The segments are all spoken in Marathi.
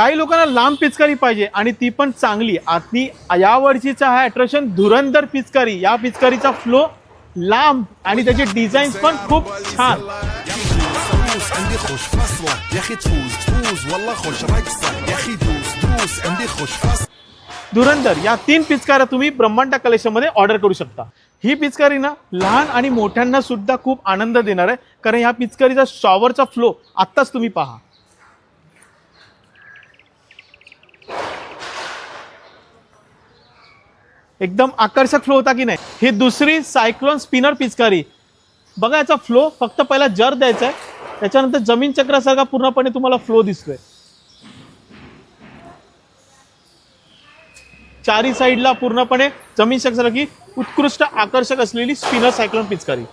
काही लोकांना लांब पिचकारी पाहिजे आणि ती पण चांगली. आतली यावर्षीचा हा अट्रॅक्शन धुरंधर पिचकारी. या पिचकारीचा फ्लो लांब आणि त्याचे डिझाईन्स पण खूप छान. عندي خوش فصلة يا اخي تفوز تفوز والله خوش رقصة يا اخي دوس دوس عندي خوش فصلة. धुरंधर या 3 पिचकाऱ्या तुम्ही ब्रह्मांड कलेक्शन मध्ये ऑर्डर करू शकता. ही पिचकारी ना लहान आणि मोठ्यांना सुद्धा खूप आनंद देणार आहे, कारण या पिचकारीचा शॉवरचा फ्लो आत्ताच तुम्ही पहा. एकदम आकर्षक फ्लो होता की नाही. ही दुसरी सायक्लोन स्पिनर पिचकारी. बघा याचा फ्लो फक्त पहिला जर द्यायचा आहे, त्याच्यानंतर जमीन चक्रासारखा पूर्णपणे तुम्हाला फ्लो दिसतोय. चारी साईडला पूर्णपणे जमीन चक्रासारखी उत्कृष्ट आकर्षक असलेली स्पिनर सायक्लोन पिचकारी.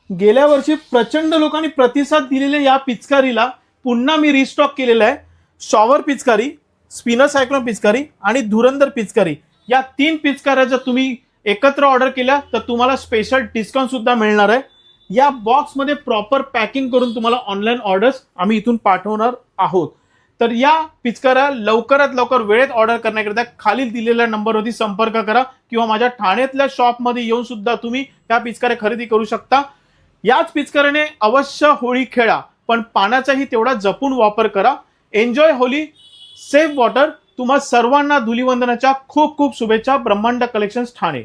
गेल्या वर्षी प्रचंड लोकांनी प्रतिसाद दिलेल्या या पिचकारीला पुन्हा मी रिस्टॉक केलेला आहे. शॉवर पिचकारी, स्पिनर सायक्लोन पिचकारी आणि धुरंधर पिचकारी या 3 पिचकाऱ्या जर तुम्ही एकत्र ऑर्डर केल्या तर तुम्हाला स्पेशल डिस्काउंट सुद्धा मिळणार आहे. या बॉक्समध्ये प्रॉपर पॅकिंग करून तुम्हाला ऑनलाईन ऑर्डर्स आम्ही इथून पाठवणार आहोत. तर या पिचकाऱ्या लवकरात लवकर वेळेत ऑर्डर करण्याकरिता खालील दिलेल्या नंबरवरती संपर्क करा किंवा माझ्या ठाण्यातल्या शॉपमध्ये येऊन सुद्धा तुम्ही त्या पिचकाऱ्या खरेदी करू शकता. याच पिचकाऱ्याने अवश्य होळी खेळा, पण पाण्याचाही तेवढा जपून वापर करा. Enjoy Holy, save water. तुम्हा सर्वांना धुलीवंदनाच्या खूप खूप शुभेच्छा. ब्रह्मांड कलेक्शन्स ठाणे.